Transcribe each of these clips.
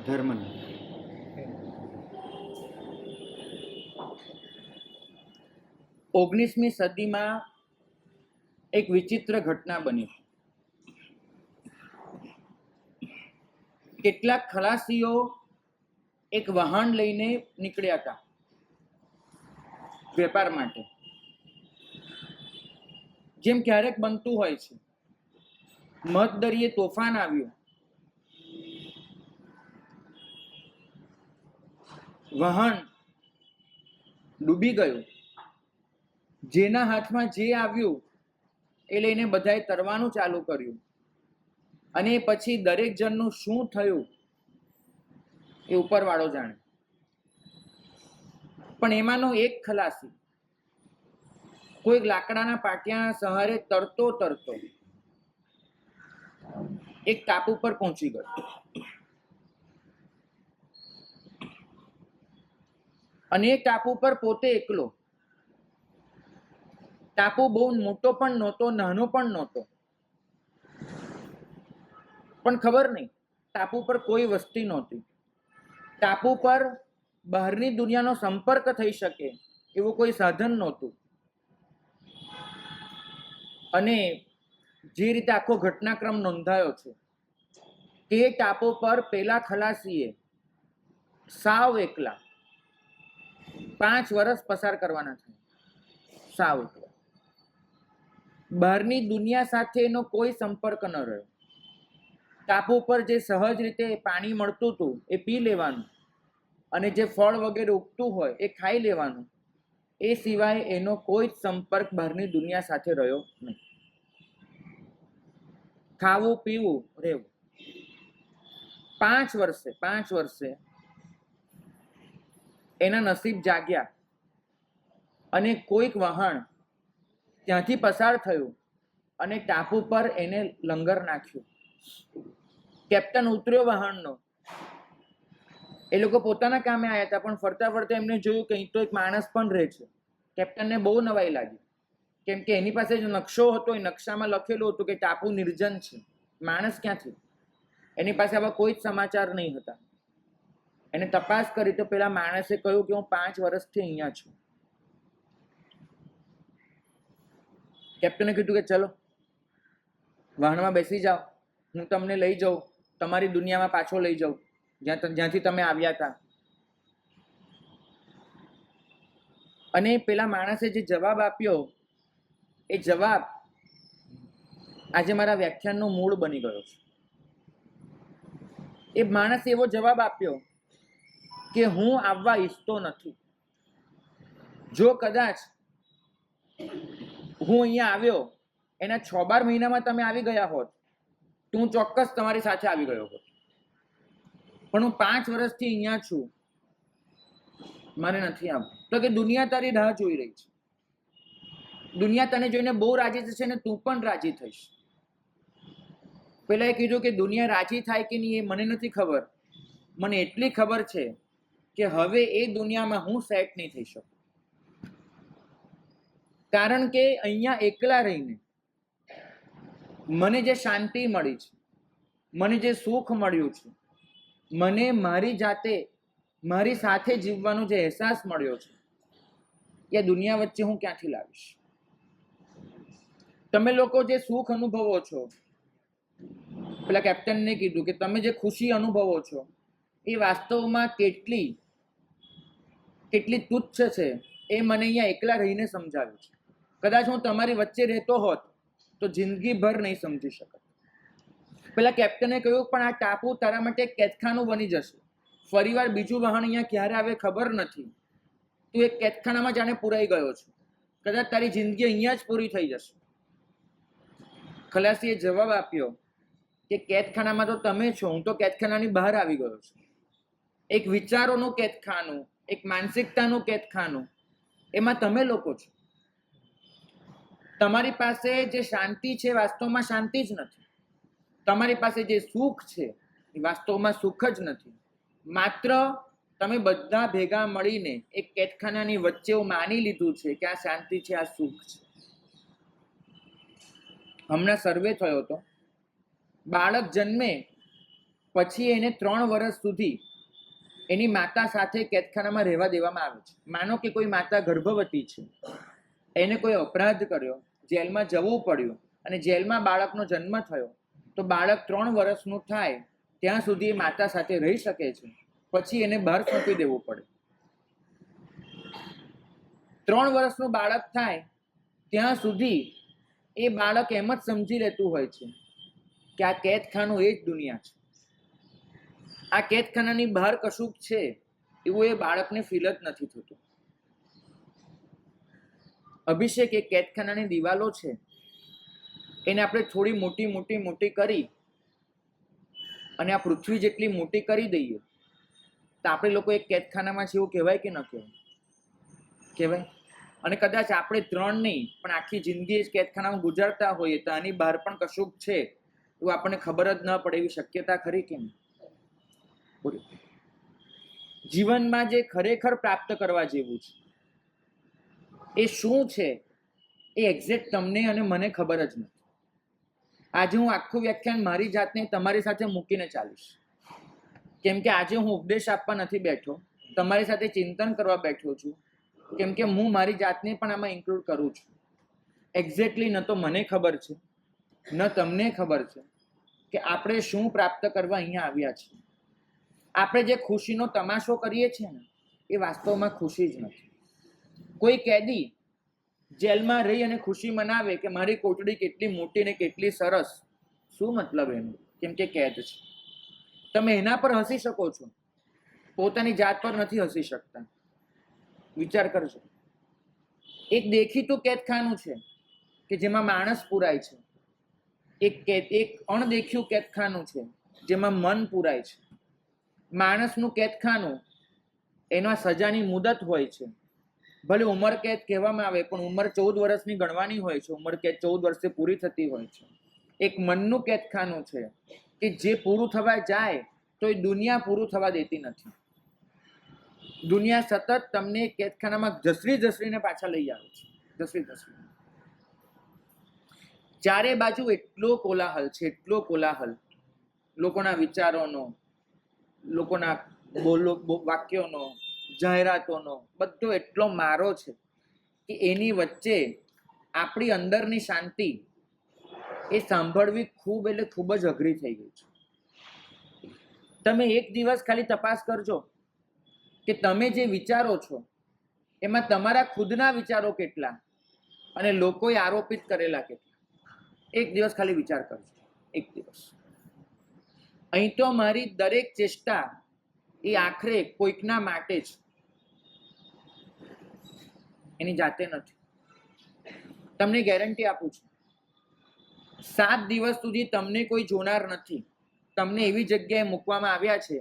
ધર્મના 19મી સદીમાં એક વિચિત્ર ઘટના બની. કેટલાક ખલાસીઓ એક વાહન લઈને નીકળ્યા હતા વેપાર માટે. જેમ ક્યારેક બનતું હોય છે, મધદરિયે તોફાન આવ્યું, વાહન ડૂબી ગયું. જેના હાથમાં જે આવ્યું એ લઈને બધાએ તરવાનું ચાલુ કર્યું, અને પછી દરેક જણનું શું થયું એ ઉપરવાળો જાણે. પણ એમાંનો એક ખલાસી કોઈક લાકડાના પાટિયાના સહારે તરતો તરતો એક ટાપુ પર પહોંચી ગયો. અને એ ટાપુ પર પોતે એકલો. ટાપુ બહુ મોટો પણ નહોતો, નાનો પણ નહોતો, પણ ખબર નહીં, ટાપુ પર કોઈ વસ્તી નહોતી. ટાપુ પર બહારની દુનિયાનો સંપર્ક થઈ શકે એવું કોઈ સાધન નહોતું. અને જે રીતે આખો ઘટનાક્રમ નોંધાયો છે, તે ટાપુ પર પેલા ખલાસીએ સાવ એકલા 5 વર્ષ પસાર કરવાના છે. સાવ એકલા. બહારની દુનિયા સાથે એનો કોઈ સંપર્ક ન રહ્યો. ટાપુ પર જે સહજ રીતે પાણી મળતું હતું એ પી લેવાનું, અને જે ફળ વગેરે ઉગતું હોય એ ખાઈ લેવાનું. એ સિવાય એનો કોઈ જ સંપર્ક બહારની દુનિયા સાથે રહ્યો નહીં. ખાવું, પીવું, રહેવું. 5 વર્ષે એના નસીબ જાગ્યા, અને કોઈક વહાણ ત્યાંથી પસાર થયું અને ટાપુ પર એને લંગર નાખ્યું. કેપ્ટન ઉતર્યો વહાણનો. એ લોકો પોતાના કામે આવ્યા હતા, પણ ફરતા ફરતા એમને જોયું કે અહીં તો એક માણસ પણ રહે છે. કેપ્ટનને બહુ નવાઈ લાગી, કેમ કે એની પાસે જે નકશો હતો એ નકશામાં લખેલું હતું કે ટાપુ નિર્જન છે, માણસ ક્યાંથી. એની પાસે આવા કોઈ જ સમાચાર નહીં હતા. એને તપાસ કરી તો પેલા માણસે કહ્યું કે હું 5 વર્ષથી અહીંયા છું. કેપ્ટને કીધું કે ચલો વાહનમાં બેસી જાઓ, હું તમને લઈ જાઉં, તમારી દુનિયામાં પાછો લઈ જાઉં, જ્યાંથી તમે આવ્યા હતા. અને પેલા માણસે જે જવાબ આપ્યો એ જવાબ આજે મારા વ્યાખ્યાનનો મૂળ બની ગયો છે. એ માણસે એવો જવાબ આપ્યો કે હું આવવા ઈચ્છતો નથી. જો કદાચ હું અહીંયા આવ્યો એના 6-12 મહિનામાં તમે આવી ગયા હોત તો હું ચોક્કસ તમારી સાથે આવી ગયો હોત, પણ હું 5 વર્ષથી અહીંયા છું, મારે નથી આવવું. તો કે દુનિયા તારી રાહ જોઈ રહી છે. દુનિયા તને જોઈને બહુ રાજી થશે ને તું પણ રાજી થઈશ. પેલા એ કીધું કે દુનિયા રાજી થાય કે નહીં એ મને નથી ખબર, મને એટલી ખબર છે કે હવે એ દુનિયામાં હું સેટ નહીં થઈ શકું. કારણ કે અહીંયા એકલા રહીને મને જે શાંતિ મળી છે, મને જે સુખ મળ્યું છે, મને મારી જાતે મારી સાથે જીવવાનો જે અહેસાસ મળ્યો છે, એ દુનિયા વચ્ચે હું ક્યાંથી લાવીશ. તમે લોકો જે સુખ અનુભવો છો, પેલા કેપ્ટનને કીધું કે તમે જે ખુશી અનુભવો છો એ વાસ્તવમાં કેટલી તુચ્છ છે એ મને અહીંયા એકલા રહીને સમજાવ્યું છે. કદાચ હું તમારી વચ્ચે રહેતો હોત તો જિંદગીભર નહીં સમજી શકત. પેલા કેપ્ટને કહ્યું પણ આ ટાપુ તારા માટે કેદખાનું બની જશે. ફરીવાર બીજું વાહન અહીંયા ક્યારે આવે ખબર નથી. તું એક કેદખાનામાં જાણે પુરાઈ ગયો છે. કદાચ તારી જિંદગી અહીંયા જ પૂરી થઈ જશે. ખલાસીએ જવાબ આપ્યો કે કેદખાનામાં તો તમે છો, હું તો કેદખાનાની બહાર આવી ગયો છું. એક વિચારોનું કેદખાનું, એક માનસિકતાનું કેદખાનું, એમાં તમે લોકો છો. તમારી પાસે જે શાંતિ છે વાસ્તવમાં શાંતિ જ નથી. તમારી પાસે જે સુખ છે એ વાસ્તવમાં સુખ જ નથી. માત્ર તમે બધા ભેગા મળીને એક કેદખાનાની વચ્ચે એવું માની લીધું છે કે આ શાંતિ છે, આ સુખ છે. હમણાં સર્વે થયો હતો. બાળક જન્મે પછી એને 3 વર્ષ સુધી એની માતા સાથે કેદખાનામાં રહેવા દેવામાં આવે છે. માનો કે કોઈ માતા ગર્ભવતી છે, એને કોઈ અપરાધ કર્યો, જેલમાં જવું પડ્યું અને જેલમાં બાળકનો જન્મ થયો, તો બાળક 3 વર્ષનું થાય ત્યાં સુધી એ માતા સાથે રહી શકે છે, પછી એને બહાર સોંપી દેવું પડે. 3 વર્ષનું બાળક થાય ત્યાં સુધી એ બાળક એમ જ સમજી લેતું હોય છે કે આ કેદખાનું એ જ દુનિયા છે, આ કેદખાનાની બહાર કશુંક છે એવું એ બાળકને ફીલ જ નથી થતું. અભિષેક, એ કેદખાનાની દિવાલો છે, એને આપણે થોડી મોટી મોટી મોટી કરી અને આ પૃથ્વી જેટલી મોટી કરી દઈએ તો આપણે લોકો એક કેદખાનામાં છે એવું કહેવાય કે ન કહેવાય? કહેવાય. અને કદાચ આપણે 3 નહીં પણ આખી જિંદગી જ કેદખાનામાં ગુજારતા હોઈએ તો આની બહાર પણ કશુંક છે એવું આપણને ખબર જ ન પડે, એવી શક્યતા ખરી કે નહીં? જીવનમાં જે ખરેખર પ્રાપ્ત કરવા જેવું છે એ શું છે એ એક્ઝેક્ટ તમને અને મને ખબર જ નથી. આજે હું આખું વ્યાખ્યાન મારી જાતને તમારી સાથે મૂકીને ચાલીશ, કેમ કે આજે હું ઉપદેશ આપવા નથી બેઠો, તમારી સાથે ચિંતન કરવા બેઠો છું, કેમ કે હું મારી જાતને પણ આમાં ઇન્ક્લુડ કરું છું. એક્ઝેક્ટલી ન તો મને ખબર છે ન તમને ખબર છે કે આપણે શું પ્રાપ્ત કરવા અહીંયા આવ્યા છીએ. આપણે જે ખુશીનો તમાશો કરીએ છીએ ને એ વાસ્તવમાં ખુશી જ નથી. કોઈ કેદી જેલમાં રહી અને ખુશી મનાવે કે મારી કોટડી કેટલી મોટી ને કેટલી સરસ, શું મતલબ એનું? કેમ કે કેદ છે. તમે એના પર હસી શકો છો, પોતાની જાત પર નથી હસી શકતા. વિચાર કરજો. એક દેખીતું કેદખાનું છે કે જેમાં માણસ પુરાય છે, એક અણદેખ્યું કેદખાનું છે જેમાં મન પુરાય છે. માણસનું કેદખાનું એના સજાની મુદત હોય છે, ભલે ઉંમર કેદ કહેવામાં આવે પણ ઉંમર 14 વર્ષની ગણવાની હોય છે, ઉંમર કેદ 14 વર્ષે પૂરી થતી હોય છે. એક મનનું કેદખાનું છે કે જે પૂરું થવા જાય તો એ દુનિયા પૂરું થવા દેતી નથી. દુનિયા સતત તમને કેદખાનામાં ધસરીને પાછા લઈ આવે છે, ધસરી. ચારે બાજુ એટલો કોલાહલ છે, એટલો કોલાહલ, લોકોના વિચારોનો, લોકોના વાક્યોનો, જાહેરાતોનો, બધો એટલો મારો છે કે એની વચ્ચે આપણી અંદરની શાંતિ એ સાંભળવી ખૂબ એટલે ખૂબ જ અઘરી થઈ ગઈ છે. તમે એક દિવસ ખાલી તપાસ કરજો કે તમે જે વિચારો છો એમાં તમારા ખુદના વિચારો કેટલા અને લોકોએ આરોપિત કરેલા કેટલા. એક દિવસ ખાલી વિચાર કરજો, એક દિવસ. અહીં તો મારી દરેક ચેષ્ટા એ આખરે કોઈકના માટે જ, એની જાતે નથી. તમને ગેરંટી આપું છું, 7 દિવસ સુધી તમને કોઈ જોનાર નથી. તમને એવી જગ્યાએ મૂકવામાં આવ્યા છે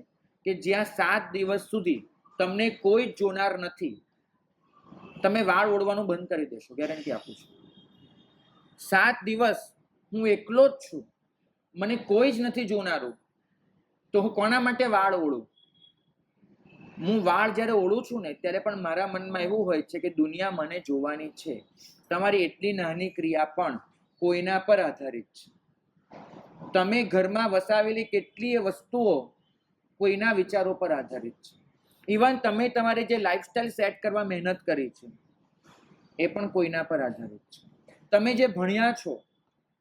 કે જ્યાં 7 દિવસ સુધી તમને કોઈ જોનાર નથી. તમે વાળ ઓળવાનું બંધ કરી દેશો, ગેરંટી આપું છું. 7 દિવસ હું એકલો જ છું, મને કોઈ જ નથી જોનારું, તો હું કોના માટે વાળ ઓળું? હું વાળ જ્યારે ઓળું છું ને ત્યારે પણ મારા મનમાં એવું હોય છે કે દુનિયા મને જોવાની છે. તમારી એટલી નાની ક્રિયા પણ કોઈના પર આધારિત છે. તમે ઘરમાં વસાવેલી કેટલીય વસ્તુઓ કોઈના વિચારો પર આધારિત છે. ઇવન તમે તમારી જે લાઈફસ્ટાઈલ સેટ કરવા મહેનત કરી છે એ પણ કોઈના પર આધારિત છે. તમે જે ભણ્યા છો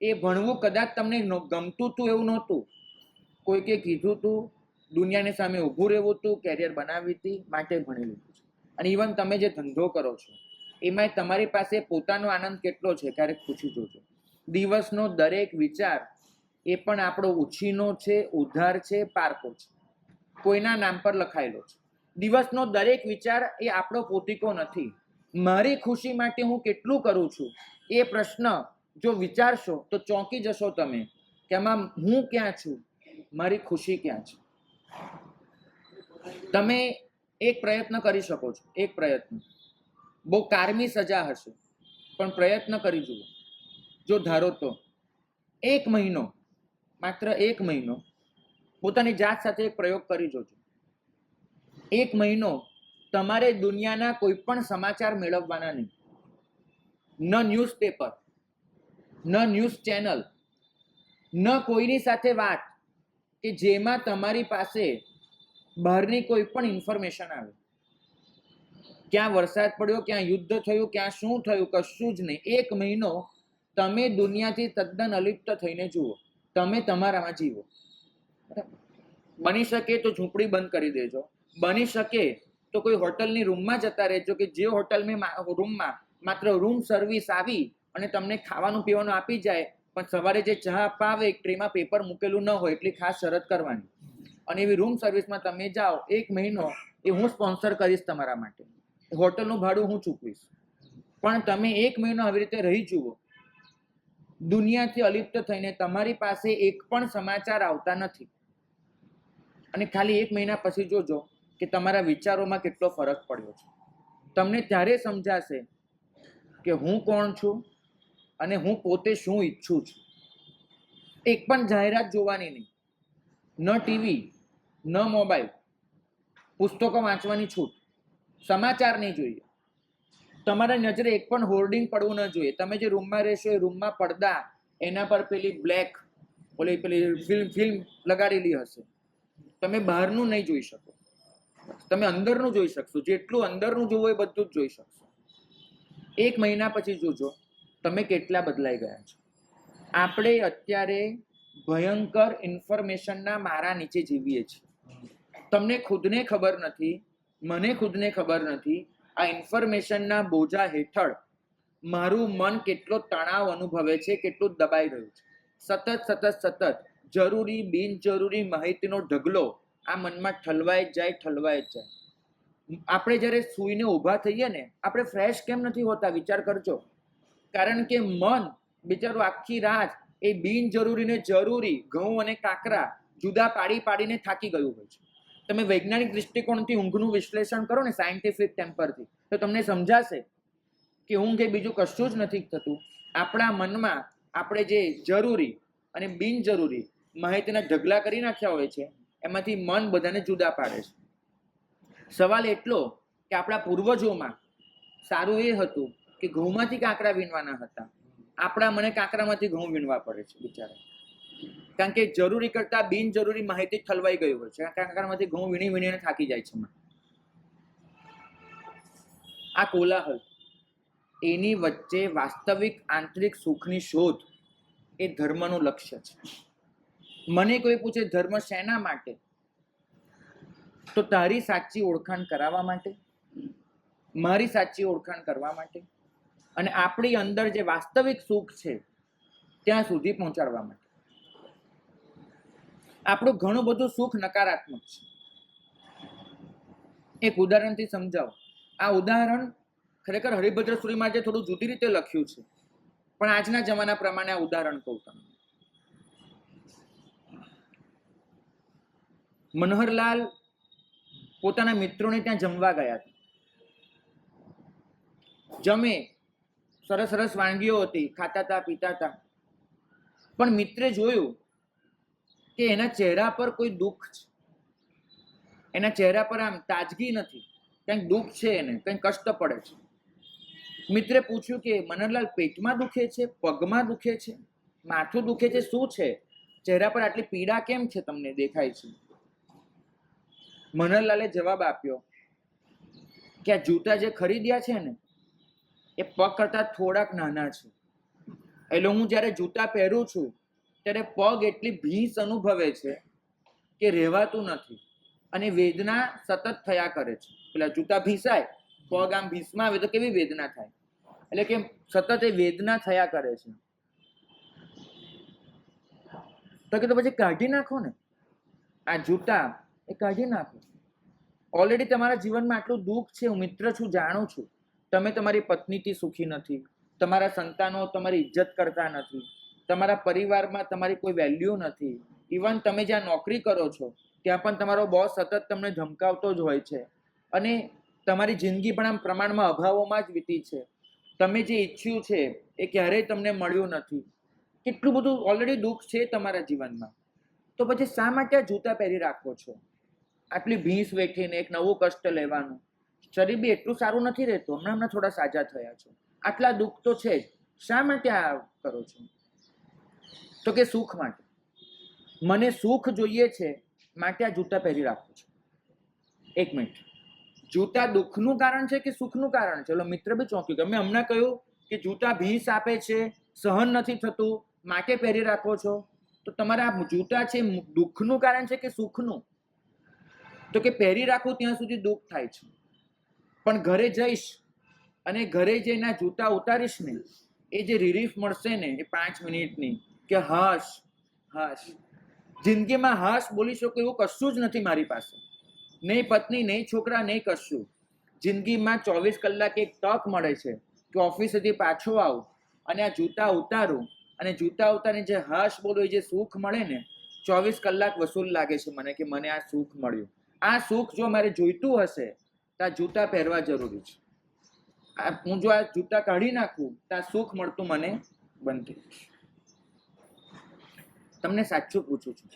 એ ભણવું કદાચ તમને ગમતું હતું એવું નહોતું, કોઈકે કીધું હતું, દુનિયાની સામે ઊભું રહેવું હતું, કેરિયર બનાવી હતી માટે ભણી લીધું છે. અને ઇવન તમે જે ધંધો કરો છો એમાં તમારી પાસે પોતાનો આનંદ કેટલો છે ક્યારેક પૂછી જોજો. દિવસનો દરેક વિચાર એ પણ આપણો ઉછીનો છે, ઉધાર છે, પારકો છે, કોઈના નામ પર લખાયેલો છે. દિવસનો દરેક વિચાર એ આપણો પોતીકો નથી. મારી ખુશી માટે હું કેટલું કરું છું એ પ્રશ્ન જો વિચારશો તો ચોંકી જશો તમે કે આમાં હું ક્યાં છું, મારી ખુશી ક્યાં છે. તમે એક પ્રયત્ન કરી શકો છો, એક પ્રયત્ન, બહુ કારમી સજા હશે પણ પ્રયત્ન કરી જુઓ. જો ધારો તો 1 મહિનો, માત્ર 1 મહિનો પોતાની જાત સાથે એક પ્રયોગ કરી જોજો. 1 મહિનો તમારે દુનિયાના કોઈ પણ સમાચાર મેળવવાના નહીં. ન કે જેમાં તમારી પાસે બહારની કોઈ પણ ઇન્ફોર્મેશન આવે, ક્યાં વરસાદ પડ્યો, ક્યાં યુદ્ધ થયું, ક્યાં શું થયું, કશું જ નહીં. 1 મહિનો તમે દુનિયાથી તદ્દન અલિપ્ત થઈને જુઓ, તમે તમારામાં જીવો. બની શકે તો ઝૂંપડી બંધ કરી દેજો, બની શકે તો કોઈ હોટલની રૂમમાં જતા રહેજો કે જે હોટલની રૂમમાં માત્ર રૂમ સર્વિસ આવી અને તમને ખાવાનું પીવાનું આપી જાય, પણ સવારે જે ચા આપવા આવે એક ટ્રેમાં પેપર મૂકેલું ન હોય એટલી ખાસ શરત કરવાની. અને એવી રૂમ સર્વિસમાં તમે જાઓ, 1 મહિનો એ હું સ્પોન્સર કરીશ તમારા માટે, હોટલનું ભાડું હું ચૂકવીશ, પણ તમે 1 મહિનો આવી રીતે રહી જુઓ, દુનિયાથી અલિપ્ત થઈને તમારી પાસે એક પણ સમાચાર આવતા નથી. અને ખાલી 1 મહિના પછી જોજો કે તમારા વિચારોમાં કેટલો ફરક પડ્યો છે. તમને ત્યારે સમજાશે કે હું કોણ છું અને હું પોતે શું ઈચ્છું છું. એક પણ જાહેરાત જોવાની નહીં, ન ટીવી, ન મોબાઈલ, પુસ્તકો વાંચવાની છૂટ, સમાચાર નહીં જોઈએ, તમારા નજરે એક પણ હોર્ડિંગ પડવું ન જોઈએ. તમે જે રૂમમાં રહેશો એ રૂમમાં પડદા, એના પર પેલી બ્લેક પેલી ફિલ્મ લગાડેલી હશે. તમે બહારનું નહીં જોઈ શકો, તમે અંદરનું જોઈ શકશો. જેટલું અંદરનું જોવું એ બધું જ જોઈ શકશો. 1 મહિના પછી જોજો તમે કેટલા બદલાઈ ગયા છો. આપણે અત્યારે ભયંકર ઇન્ફોર્મેશનના મારા નીચે જીવીએ છીએ. તમને ખુદને ખબર નથી, મને ખુદને ખબર નથી, આ ઇન્ફોર્મેશનના બોજા હેઠળ મારું મન કેટલો તણાવ અનુભવે છે, કેટલું દબાઈ રહ્યું છે. સતત જરૂરી બિનજરૂરી માહિતીનો ઢગલો આ મનમાં ઠલવાય જ જાય. આપણે જ્યારે સૂઈને ઊભા થઈએ ને, આપણે ફ્રેશ કેમ નથી હોતા વિચાર કરજો. કારણ કે મન બિચારું આખી રાત એ બિનજરૂરી ને જરૂરી ઘઉં અને કાકરા જુદા પાડીને થાકી ગયું હોય છે. તમે વૈજ્ઞાનિક દૃષ્ટિકોણથી ઊંઘનું વિશ્લેષણ કરો ને, સાયન્ટિફિક ટેમ્પરથી, તો તમને સમજાશે કે ઊંઘ એ બીજું કશું જ નથી થતું. આપણા મનમાં આપણે જે જરૂરી અને બિનજરૂરી માહિતીના ઢગલા કરી નાખ્યા હોય છે, એમાંથી મન બધાને જુદા પાડે છે. સવાલ એટલો કે આપણા પૂર્વજોમાં સારું એ હતું કે ઘઉંમાંથી કાંકરા વીણવાના હતા. આપણા મને કાંકરામાંથી ઘઉં વીણવા પડે છે બિચારા, કારણ કે જરૂરી કરતા બિનજરૂરી માહિતી ઠલવાઈ ગયું હોય છે. કાંકરામાંથી ઘઉં વીણીને થાકી જાય છે. આ કોલાહલ, એની વચ્ચે વાસ્તવિક આંતરિક સુખની શોધ એ ધર્મનું લક્ષ્ય છે. મને કોઈ પૂછે ધર્મ શેના માટે, તો તારી સાચી ઓળખાણ કરાવવા માટે, મારી સાચી ઓળખાણ કરવા માટે, અને આપણી અંદર જે વાસ્તવિક સુખ છે ત્યાં સુધી પહોંચાડવા માટે. આપણું ઘણું બધું સુખ નકારાત્મક છે. એક ઉદાહરણથી સમજાવો. આ ઉદાહરણ ખરેખર હરિભદ્ર સુરીમાં જે થોડું જુદી રીતે લખ્યું છે, પણ આજના જમાના પ્રમાણે આ ઉદાહરણ કહું તમને. મનોહરલાલ પોતાના મિત્રોને ત્યાં જમવા ગયા હતા. જમે, સરસ વાનગીઓ હતી, ખાતા હતા, પીતા હતા, પણ મિત્રે જોયું કે એના ચહેરા પર કોઈ દુઃખ છે. એના ચહેરા પર આમ તાજગી નથી, કંઈક દુઃખ છે, એને કંઈક કષ્ટ પડે છે. મિત્રે પૂછ્યું કે મનોહરલાલ, પેટમાં દુખે છે, પગમાં દુખે છે, માથું દુખે છે, શું છે? ચહેરા પર આટલી પીડા કેમ છે તમને દેખાય છે? મનોહરલાલે જવાબ આપ્યો કે આ જૂતા જે ખરીદ્યા છે ને, એ પગ કરતા થોડાક નાના છે. એટલે હું જ્યારે જૂતા પહેરું છું ત્યારે પગ એટલી ભીંસ અનુભવે છે કે રહેવાતું નથી, અને વેદના સતત થયા કરે છે. પેલા જૂતા ભીંસાય, પગ આમ ભીંસમાં આવે તો કેવી વેદના થાય, એટલે કે સતત એ વેદના થયા કરે છે. તો કે તો પછી કાઢી નાખો ને આ જૂતા, એ કાઢી નાખો. ઓલરેડી તમારા જીવનમાં આટલું દુઃખ છે, હું મિત્ર છું, જાણું છું. તમે તમારી પત્નીથી સુખી નથી, તમારા સંતાનો તમારી ઇજ્જત કરતા નથી, તમારા પરિવારમાં તમારી કોઈ વેલ્યુ નથી. ઇવન તમે જ્યાં નોકરી કરો છો ત્યાં પણ તમારો બોસ સતત તમને ધમકાવતો જ હોય છે, અને તમારી જિંદગી પણ આમ પ્રમાણમાં અભાવોમાં જ વીતી છે. તમે જે ઈચ્છ્યું છે એ ક્યારેય તમને મળ્યું નથી. કેટલું બધું ઓલરેડી દુઃખ છે તમારા જીવનમાં, તો પછી શા માટે આ જૂતા પહેરી રાખો છો? આટલી ભીંસ વેઠીને એક નવું કષ્ટ લેવાનું. શરીર બી એટલું સારું નથી રહેતું, હમણાં થોડા સાજા થયા છો, આટલા દુઃખ તો છે જ, શા માટે આ કરો છો? તો કે સુખ માટે. મને સુખ જોઈએ છે માટે આ જૂતા પહેરી રાખું છું. એક મિનિટ, જૂતા દુઃખનું કારણ છે કે સુખનું કારણ છે? એટલે મિત્ર બી ચોંક્યું કે મેં હમણાં કહ્યું કે જૂતા ભીંસ આપે છે, સહન નથી થતું માટે પહેરી રાખો છો. તો તમારા જૂતા છે દુઃખનું કારણ છે કે સુખનું? તો કે પહેરી રાખું ત્યાં સુધી દુઃખ થાય છે, પણ ઘરે જઈશ અને ઘરે જઈને જૂતા ઉતારીશ ને, એ જે રિલીફ મળશે ને એ 5 મિનિટની, કે હાશ હાશ. જિંદગીમાં હાશ બોલી શકો એવું કશું જ નથી મારી પાસે, નહીં પત્ની, નહીં છોકરા, નહીં કશું. જિંદગીમાં 24 કલાક એક તક મળે છે કે ઓફિસેથી પાછો આવું અને આ જૂતા ઉતારું, અને જૂતા ઉતારીને જે હાશ બોલો, એ જે સુખ મળે ને, 24 કલાક વસૂલ લાગે છે મને કે મને આ સુખ મળ્યું. આ સુખ જો મારે જોઈતું હશે તો આ જૂતા પહેરવા જરૂરી છે. હું જો આ જૂતા કાઢી નાખું તો આ સુખ મળતું મને બંધ થઈ જશે. તમને સાચું પૂછું છું,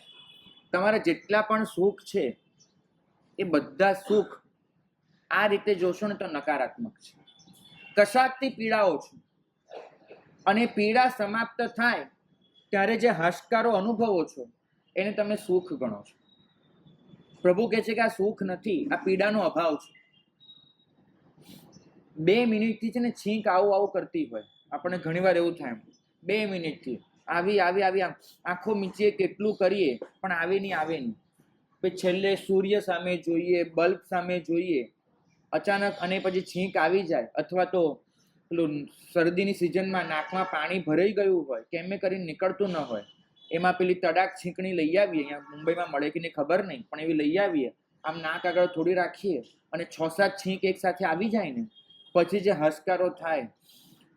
તમારા જેટલા પણ સુખ છે એ બધા સુખ આ રીતે જોશો ને તો નકારાત્મક છે. કશાકથી પીડાઓ છો અને પીડા સમાપ્ત થાય ત્યારે જે હાશકારો અનુભવો છો એને તમે સુખ ગણો છો. પ્રભુ કહે છે કે આ સુખ નથી, આ પીડાનો અભાવ છે. 2 મિનિટથી છે ને છીંક આવું કરતી હોય, આપણને ઘણીવાર એવું થાય, 2 મિનિટથી આવી આંખો મીચીએ કેટલું કરીએ પણ આવે નહીં. પછી છેલ્લે સૂર્ય સામે જોઈએ, બલ્બ સામે જોઈએ, અચાનક અને પછી છીંક આવી જાય, અથવા તો પેલું શરદીની સિઝનમાં નાકમાં પાણી ભરાઈ ગયું હોય, કેમે કરીને નીકળતું ન હોય, એમાં પેલી તડાક છીંકણી લઈ આવીએ, અહીંયા મુંબઈમાં મળે કે નહીં ખબર નહીં, પણ એવી લઈ આવીએ, આમ નાક આગળ થોડી રાખીએ અને 6-7 છીંક એક સાથે આવી જાય ને, પછી જે હસકારો થાય,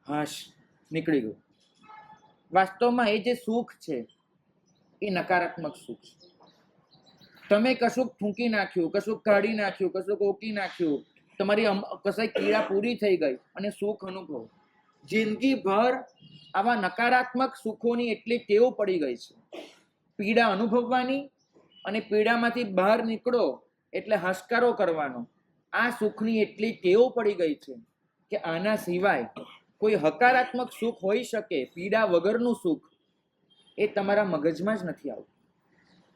હાશ નીકળી ગયું. વાસ્તવમાં એ જે સુખ છે એ નકારાત્મક સુખ છે. તમે કશુંક થૂંકી નાખ્યું, કશુંક કાઢી નાખ્યું, કશુંક ઓકી નાખ્યું, તમારી કશાય ક્રિયા પૂરી થઈ ગઈ અને સુખ અનુભવો. જિંદગીભર આવા નકારાત્મક સુખોની એટલી ટેવ પડી ગઈ છે, પીડા અનુભવવાની, અને પીડામાંથી બહાર નીકળો એટલે હસકારો કરવાનો. આ સુખની એટલી ટેવ પડી ગઈ છે કે આના સિવાય કોઈ હકારાત્મક સુખ હોઈ શકે, પીડા વગરનું સુખ, એ તમારા મગજમાં જ નથી આવતું,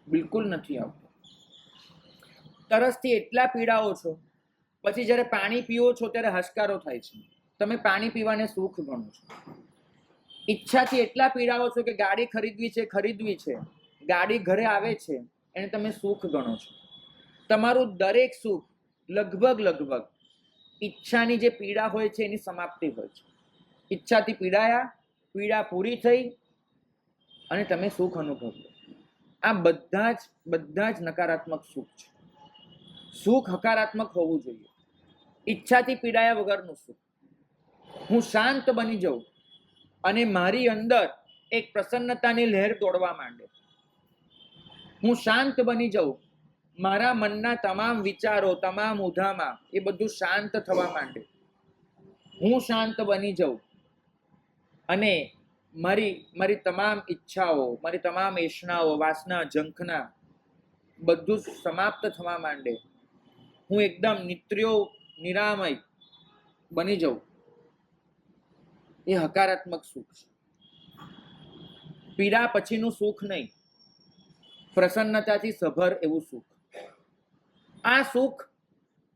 બિલકુલ નથી આવતું. તરસથી એટલા પીડાઓ છો, પછી જ્યારે પાણી પીવો છો ત્યારે હસકારો થાય છે, તમે પાણી પીવાને સુખ ગણો છો. ઈચ્છાથી એટલા પીડાઓ છો કે ગાડી ખરીદવી છે, ગાડી ઘરે આવે છે એને તમે સુખ ગણો છો. તમારું દરેક સુખ લગભગ ઈચ્છાની જે પીડા હોય છે એની સમાપ્તિ હોય છે. ઈચ્છાથી પીડાયા, પીડા પૂરી થઈ અને તમે સુખ અનુભવ્યું. આ બધા જ નકારાત્મક સુખ છે. સુખ હકારાત્મક હોવું જોઈએ. ઈચ્છાથી પીડાયા વગરનું સુખ. હું શાંત બની જાઉં અને મારી અંદર એક પ્રસન્નતાની લહેર દોડવા માંડે. હું શાંત બની જાઉં, મારા મનના તમામ વિચારો, તમામ ઉધામાં, એ બધું શાંત થવા માંડે. હું શાંત બની જાઉં અને મારી તમામ ઈચ્છાઓ, મારી તમામ એષણાઓ, વાસના, ઝંખના બધું સમાપ્ત થવા માંડે. હું એકદમ નિરામય બની જાઉં. એ હકારાત્મક સુખ છે. પીડા પછીનું સુખ નહીં, પ્રસન્નતાથી સભર એવું સુખ. આ સુખ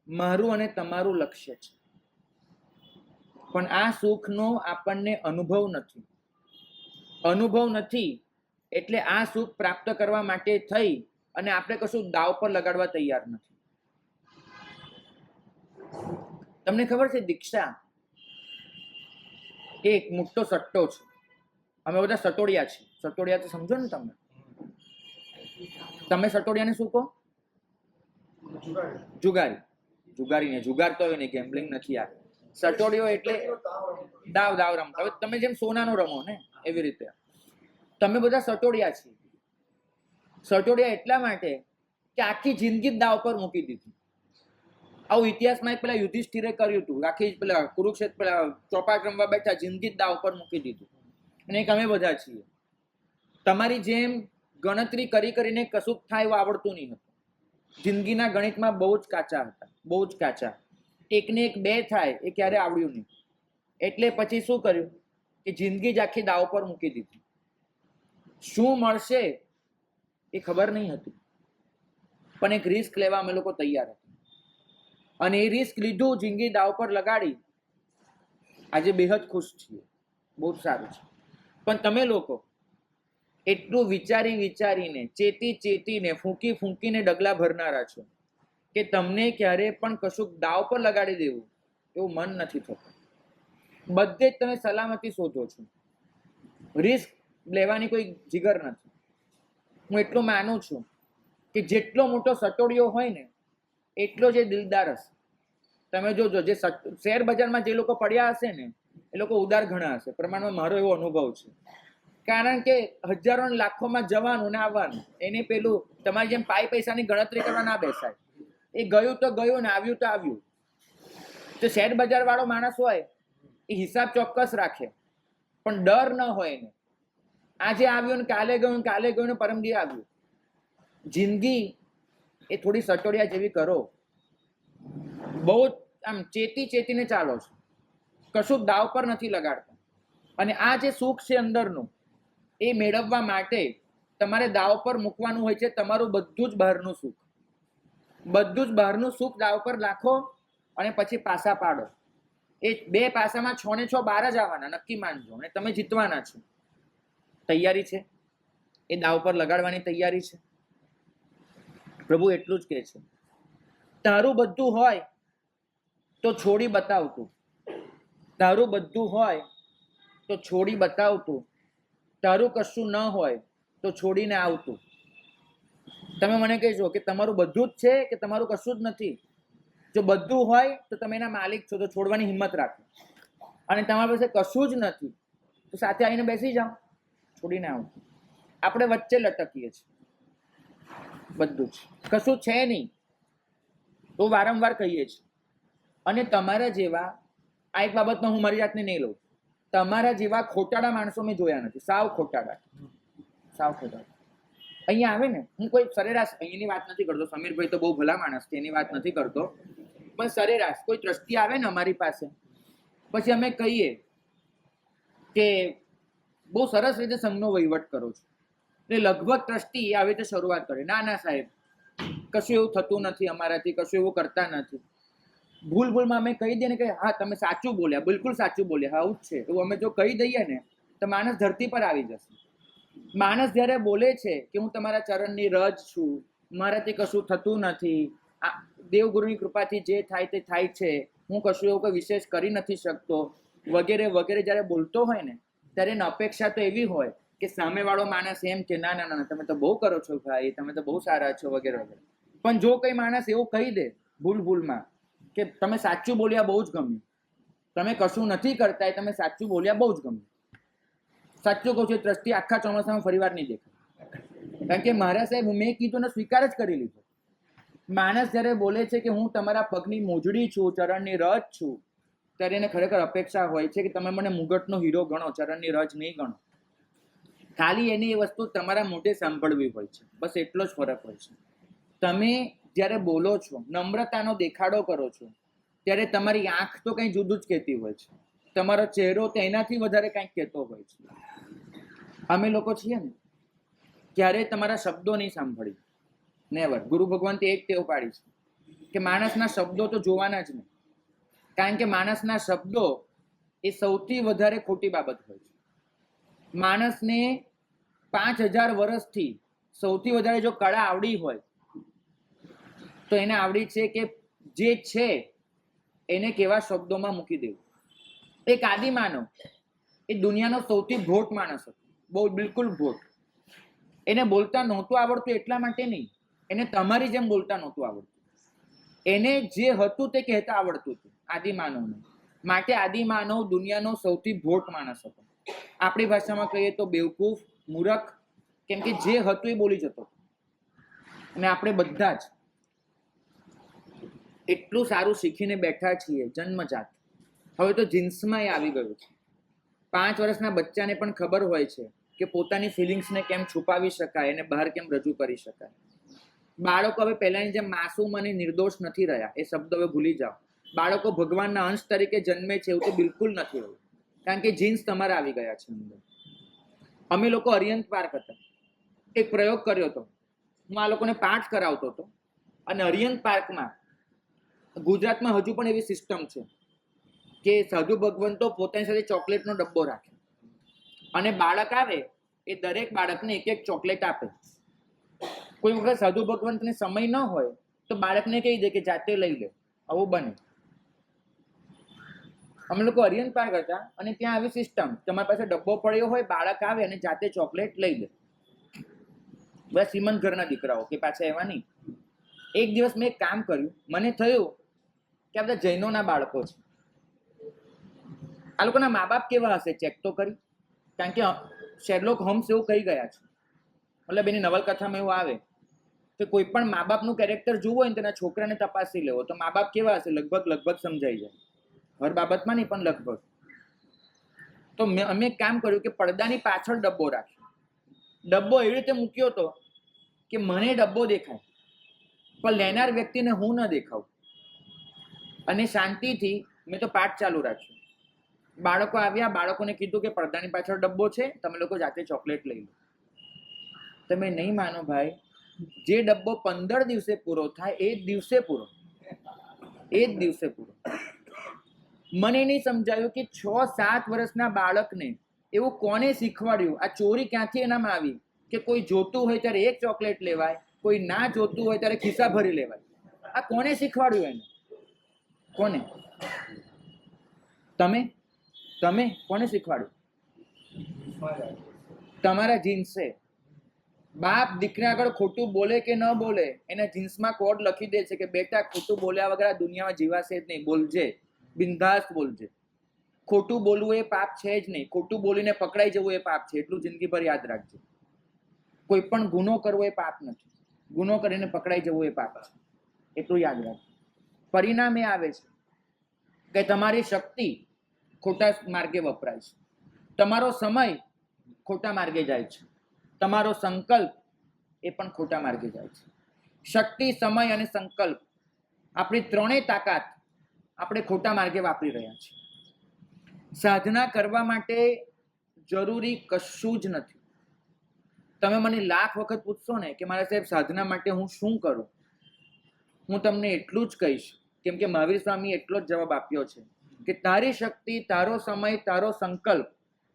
મારું અને તમારું લક્ષ્ય છે, પણ આ સુખનો આપણને અનુભવ નથી. એટલે આ સુખ પ્રાપ્ત કરવા માટે થઈ અને આપણે કશું દાવ પર લગાડવા તૈયાર નથી. તમને ખબર છે, દીક્ષા એક મોટો સટ્ટો છે. અમે બધા સટોડિયા છીએ. સટોડિયા તો સમજો ને તમે? સટોડિયાને શું કહો? જુગારીને જુગાર તો નહીં, ગેમ્બલિંગ નથી. આ સટોડિયો એટલે દાવ રમતા. હવે તમે જેમ સોનાનો રમો ને એવી રીતે તમે બધા સટોડિયા છીએ. સટોડિયા એટલા માટે કે આખી જિંદગી દાવ પર મૂકી દીધી. આવું ઇતિહાસમાં પેલા યુધિષ્ઠિરે કર્યું હતું. આખી પેલા કુરુક્ષેત્ર પેલા ચોપાટ રમવા બેઠા, જિંદગી દાવ પર મૂકી દીધું. અને એક અમે બધા છીએ. તમારી જેમ ગણતરી કરીને કશુંક થાય એવું આવડતું નહીં હતું. જિંદગીના ગણિતમાં બહુ જ કાચા. એકને એક 2 થાય એ ક્યારે આવડ્યું નહીં. એટલે પછી શું કર્યું કે જિંદગી જ આખી દાવ પર મૂકી દીધી. શું મળશે એ ખબર નહીં હતી, પણ એક રિસ્ક લેવા અમે લોકો તૈયાર હતા અને એ રિસ્ક લીધું, જિંદગી દાવ પર લગાડી. આજે બેહદ ખુશ છીએ, બહુ સારું છે. પણ તમે લોકો એટલું વિચારી વિચારીને, ચેતી ચેતીને, ફૂંકી ફૂંકીને ડગલા ભરનારા છો કે તમને ક્યારે પણ કશું દાવ પર લગાડી દેવું એવું મન નથી થતું. બધે જ તમે સલામતી શોધો છો, રિસ્ક લેવાની કોઈ જીગર નથી. હું એટલું માનું છું કે જેટલો મોટો સટોડિયો હોય ને એટલો જ દિલદાર હશે. તમે જોજો, જે શેર બજારમાં જે લોકો પડ્યા હશે ને એ લોકો ઉદાર ઘણા હશે, પ્રમાણમાં મારો એવો અનુભવ છે. કારણ કે હજારો લાખોમાં જવાનું ને આવવાનું, એને પેલું તમારી જેમ પૈસાની ગણતરી કરવા ના બેસાય. એ ગયું તો ગયું ને આવ્યું તો આવ્યું. તો શેર બજાર વાળો માણસ હોય એ હિસાબ ચોક્કસ રાખે, પણ ડર ન હોય ને. આજે આવ્યું ને કાલે ગયું, કાલે ગયું ને પરમદી આવ્યું. જિંદગી એ થોડી સટોડિયા જેવી કરો, બહુ આમ ચેતી ચેતીને ચાલો છો, કશું દાવ પર નથી લગાડતા. અને આ જે સુખ છે અંદરનું, એ મેળવવા માટે તમારે દાવ પર મૂકવાનું હોય છે તમારું બધું જ બહારનું સુખ. બધું જ બહારનું સુખ દાવ પર રાખો અને પછી પાસા પાડો. એ બે પાસામાં 6 ને 6 બાર જ આવવાના, નક્કી માનજો, અને તમે જીતવાના છો. તૈયારી છે? એ દાવ પર લગાડવાની તૈયારી છે? પ્રભુ એટલું જ કહે છે, તારું બધું હોય તો છોડી બતાવતું, તારું બધું હોય તો છોડી બતાવતું, તારું કશું ન હોય તો છોડીને આવતું. તમે મને કહેજો કે તમારું બધું જ છે કે તમારું કશું જ નથી? જો બધું હોય તો તમે એના માલિક છો, તો છોડવાની હિંમત રાખો. અને તમારી પાસે કશું જ નથી તો સાથે આવીને બેસી જાઓ, છોડીને આવો. આપણે વચ્ચે લટકીએ છીએ, બધું જ કશું છે નહીં તો વારંવાર કહીએ છીએ. અને તમારા જેવા, આ એક બાબતમાં હું મારી જાતને નહીં લઉં, તમારા જેવા ખોટાડા માણસો મેં જોયા નથી. સાવ ખોટાડા, સાવ ખોટાડા. અહીંયા આવે ને, હું કોઈ સરેરાશ અહીંની વાત નથી કરતો, સમીરભાઈ તો બહુ ભલા માણસ છે એની વાત નથી કરતો, પણ સરેરાશ કોઈ ટ્રસ્ટી આવે ને અમારી પાસે, પછી અમે કહીએ કે બહુ સરસ રીતે સંઘનો વહીવટ કરો છો, એટલે લગભગ ટ્રસ્ટી આવી રીતે શરૂઆત કરે, ના ના સાહેબ કશું એવું થતું નથી અમારાથી, કશું એવું કરતા નથી. ભૂલમાં અમે કહી દઈએ ને કે હા તમે સાચું બોલ્યા, બિલકુલ સાચું બોલ્યા, હા આવું જ છે, એવું અમે જો કહી દઈએ ને તો માણસ ધરતી પર આવી જશે. માણસ જ્યારે બોલે છે કે હું તમારા ચરણની રજ છું, મારાથી કશું થતું નથી, દેવગુરુની કૃપાથી જે થાય તે થાય છે, હું કશું એવું કોઈ વિશેષ કરી નથી શકતો, વગેરે વગેરે જ્યારે બોલતો હોય ને ત્યારે એની અપેક્ષા તો એવી હોય કે સામેવાળો માણસ એમ કે ના ના ના તમે તો બહુ કરો છો ભાઈ, તમે તો બહુ સારા છો, વગેરે વગેરે. પણ જો કઈ માણસ એવું કહી દે ભૂલમાં કે તમે સાચું બોલ્યા, બહુ જ ગમ્યું, તમે કશું નથી કરતા એ તમે સાચું બોલ્યા, બહુ જ ગમ્યું. સાચું કહું છું, ટ્રસ્ટી આખા ચોમાસામાં ફરીવાર નહીં દેખાય. કારણ કે મારા સાહેબ મેં કીધું ને સ્વીકાર જ કરી લીધો. માણસ જ્યારે બોલે છે કે હું તમારા પગની મોજડી છું, ચરણની રજ છું, ત્યારે એને ખરેખર અપેક્ષા હોય છે કે તમે મને મુગટનો હીરો ગણો, ચરણની રજ નહીં ગણો. ખાલી એની એ વસ્તુ તમારા મોઢે સાંભળવી હોય છે, બસ એટલો જ ફરક હોય છે. તમે જ્યારે બોલો છો, નમ્રતાનો દેખાડો કરો છો, ત્યારે તમારી આંખ તો કંઈ જુદું જ કહેતી હોય છે, તમારો ચહેરો તો એનાથી વધારે કંઈક કહેતો હોય છે. અમે લોકો છીએ ને ક્યારેય તમારા શબ્દો નહીં સાંભળી, નેવર. ગુરુ ભગવાનથી એક ટેવ પાડી છે કે માણસના શબ્દો તો જોવાના જ નહીં, કારણ કે માણસના શબ્દો એ સૌથી વધારે ખોટી બાબત હોય છે. માણસને 5000 વર્ષથી સૌથી વધારે જો કળા આવડી હોય તો એને આવડી છે કે જે છે એને કેવા શબ્દોમાં મૂકી દેવું. એક આદિમાનવ એ દુનિયાનો સૌથી ભોટ માણસ હતો, બહુ બિલકુલ ભોટ. એને બોલતા નહોતું આવડતું એટલા માટે નહીં, એને તમારી જેમ બોલતા નહોતું આવડતું, એને જે હતું તે કહેતા આવડતું હતું આદિમાનવને. માટે આદિમાનવ દુનિયાનો સૌથી ભોટ માણસ હતો. આપણી ભાષામાં કહીએ તો બેવકૂફ, મૂરખ, કેમ કે જે હતું એ બોલી જતો. અને આપણે બધા જ એટલું સારું શીખીને બેઠા છીએ જન્મજાત. હવે તો જીન્સમાં એ આવી ગયું છે. 5 વર્ષના બચ્ચાને પણ ખબર હોય છે કે પોતાની ફિલિંગ્સને કેમ છુપાવી શકાય અને બહાર કેમ રજૂ કરી શકાય. બાળકો હવે પહેલાની જેમ માસૂમ અને નિર્દોષ નથી રહ્યા, એ શબ્દ હવે ભૂલી જાઓ. બાળકો ભગવાનના અંશ તરીકે જન્મે છે એવું તો બિલકુલ નથી રહ્યું, કારણ કે જીન્સ તમારા આવી ગયા છે અંદર. અમે લોકો અરિયંત પાર્ક હતા, એક પ્રયોગ કર્યો હતો હું આ લોકોને પાઠ કરાવતો હતો અને અરિયંત પાર્કમાં ગુજરાતમાં હજુ પણ એવી સિસ્ટમ છે કે સાધુ ભગવંતો પોતાની સાથે ચોકલેટનો ડબ્બો રાખે અને બાળક આવે એ દરેક બાળકને એક એક ચોકલેટ આપે. કોઈ વખત સાધુ ભગવંતને સમય ન હોય તો બાળકને કહી દે કે જાતે લઈ લે, આવું બને. અમે લોકો અરિયંત પાર્ક હતા અને ત્યાં આવી સિસ્ટમ, તમારી પાસે ડબ્બો પડ્યો હોય, બાળક આવે અને જાતે ચોકલેટ લઈ લે. બધા શ્રીમંત ઘરના દીકરાઓ કે પાછા એવા નહીં. એક દિવસ મેં એક કામ કર્યું, મને થયું કે આ બધા જૈનોના બાળકો છે, આ લોકોના મા બાપ કેવા હશે ચેક તો કરી, કારણ કે શેરલોક હોમ્સ એવું કહી ગયા છે, મતલબ એની નવલકથામાં એવું આવે કે કોઈ પણ મા બાપનું કેરેક્ટર જોવું હોય ને તેના છોકરાને તપાસી લેવો તો મા બાપ કેવા હશે લગભગ સમજાઈ જાય, હર બાબતમાં નહીં પણ લગભગ. તો અમે એક કામ કર્યું કે પડદાની પાછળ ડબ્બો રાખ્યો. ડબ્બો એવી રીતે મૂક્યો હતો કે મને ડબ્બો દેખાય પણ લેનાર વ્યક્તિને હું ન દેખાઉં, અને શાંતિથી મેં તો પાઠ ચાલુ રાખ્યો. બાળકો આવ્યા, બાળકોને કીધું કે પડદાની પાછળ ડબ્બો છે, તમે લોકો જાતે ચોકલેટ લઈ લો. તમે નહીં માનો ભાઈ, જે ડબ્બો 15 દિવસે પૂરો થાય એ જ દિવસે પૂરો. મને નહીં સમજાયું કે 6-7 વર્ષના બાળકને એવું કોને શીખવાડ્યું, આ ચોરી ક્યાંથી એનામાં આવી કે કોઈ જોતું હોય ત્યારે એક ચોકલેટ લેવાય, કોઈ ના જોતું હોય ત્યારે ખિસ્સા ભરી લેવાય. આ કોને શીખવાડ્યું એને? કોને? તમે કોને શીખવાડ્યું? તમારા જીન્સે. બાપ દીકરા આગળ ખોટું બોલે કે ન બોલે, એના જીન્સમાં કોડ લખી દે છે કે બેટા ખોટું બોલ્યા વગર આ દુનિયામાં જીવાશે જ નહીં, બોલજે, બિંદાસ બોલજે. ખોટું બોલવું એ પાપ છે જ નહીં, ખોટું બોલીને પકડાઈ જવું એ પાપ છે, એટલું જિંદગીભર યાદ રાખજો. કોઈ પણ ગુનો કરવો એ પાપ નથી, ગુનો કરીને પકડાઈ જવું એ પાપ છે, એટલું યાદ રાખજો. પરિણામ એ આવે છે કે તમારી શક્તિ ખોટા માર્ગે વપરાય છે, તમારો સમય ખોટા માર્ગે જાય છે, તમારો સંકલ્પ એ પણ ખોટા માર્ગે જાય છે. શક્તિ, સમય અને સંકલ્પ, આપણી ત્રણેય તાકાત આપણે ખોટા માર્ગે વાપરી રહ્યા છીએ. સાધના કરવા માટે જરૂરી કશું જ નથી. તમે મને લાખ વખત પૂછશો ને કે મારા સાહેબ સાધના માટે હું શું કરું, હું તમને એટલું જ કહીશ, કેમ કે મહાવીર સ્વામી એટલો જ જવાબ આપ્યો છે કે તારી શક્તિ, તારો સમય, તારો સંકલ્પ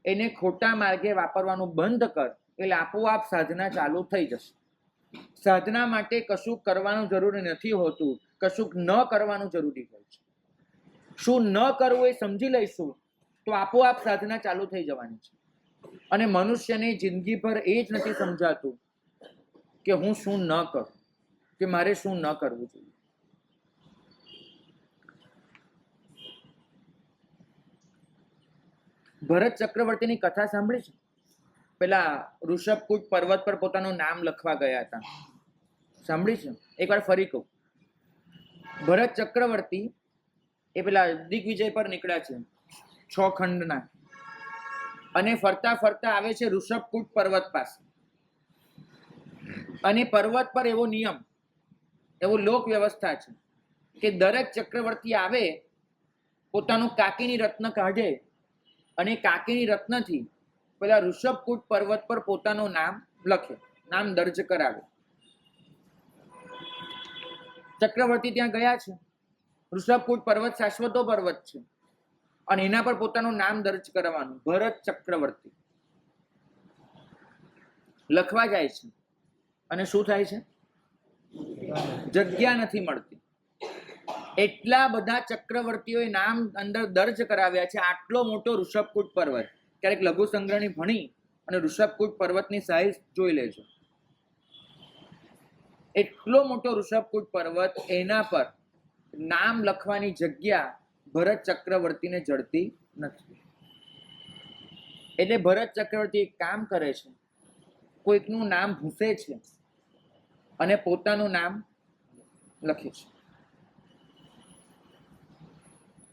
એને ખોટા માર્ગે વાપરવાનું બંધ કર, એટલે આપોઆપ સાધના ચાલુ થઈ જશે. સાધના માટે કશું કરવાનું જરૂરી નથી હોતું, કશું ન કરવાનું જરૂરી હોય છે. શું ન કરવું એ સમજી લઈશું તો આપોઆપ સાધના ચાલુ થઈ જવાની છે. અને મનુષ્યને જિંદગીભર એ જ નથી સમજાતું કે હું શું ન કરું, કે મારે શું ન કરવું જોઈએ. ભરત ચક્રવર્તીની કથા સાંભળી છે? પેલા ઋષભકૂટ પર્વત પર પોતાનું નામ લખવા ગયા હતા, સાંભળી છે? એકવાર ફરી કહું. ભરત ચક્રવર્તી એ પેલા દિગ્વિજય પર નીકળ્યા છે 6 ખંડના, અને ફરતા ફરતા આવે છે ઋષભકૂટ પર્વત પાસે. અને પર્વત પર એવો નિયમ, એવો લોક વ્યવસ્થા છે કે દરેક ચક્રવર્તી આવે, પોતાનું કાકીની રત્ન કાઢે અને કાકીની રત્નથી પેલા ઋષભકૂટ પર્વત પર પોતાનું નામ લખે, નામ દર્જ કરાવે. ચક્રવર્તી ત્યાં ગયા છે. ઋષભકૂટ પર્વત શાશ્વતો પર્વત છે અને એના પર પોતાનું નામ દર્જ કરવાનું. ભરત ચક્રવર્તી લખવા જાય છે અને શું થાય છે? જગ્યા નથી મળતી. એટલા બધા ચક્રવર્તીઓએ નામ અંદર દર્જ કરાવ્યા છે. આટલો મોટો ઋષભકૂટ પર્વત, ક્યારેક લઘુ સંગ્રહની ભણી અને ઋષભકૂટ પર્વતની સાઈઝ જોઈ લેજો. એટલો મોટો ઋષભકૂટ પર્વત, એના પર નામ લખવાની જગ્યા ભરત ચક્રવર્તીને જડતી નથી. એટલે ભરત ચક્રવર્તી એક કામ કરે છે, કોઈકનું નામ ભૂસે છે અને પોતાનું નામ લખે છે.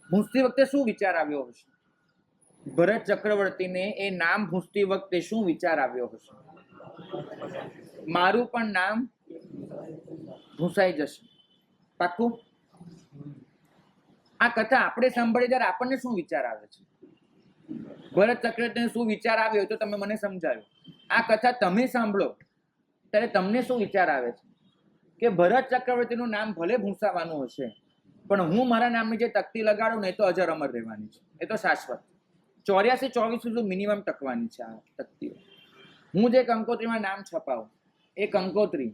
ભૂસતી વખતે શું વિચાર આવ્યો હશે? ભરત ચક્રવર્તીને એ નામ ભૂસતી વખતે શું વિચાર આવ્યો હશે? મારું પણ નામ ભૂસાઈ જશે. પાક્કું? આ કથા આપણે સાંભળીએ ત્યારે આપણને શું વિચાર આવે છે? ભરત ચક્રવર્તીને શું વિચાર આવ્યો તો તમે મને સમજાવ્યો. આ કથા તમે સાંભળો ત્યારે તમને શું વિચાર આવે છે કે ભરત ચક્રવર્તીનું નામ ભલે ભૂંસાવાનું હશે, પણ હું મારા નામની જે તકતી લગાડું ને એ તો અજર અમર રહેવાની છે, એ તો શાશ્વત 84-24 સુધી મિનિમમ ટકવાની છે આ તકતીઓ. હું જે કંકોત્રીમાં નામ છપાવું એ કંકોત્રી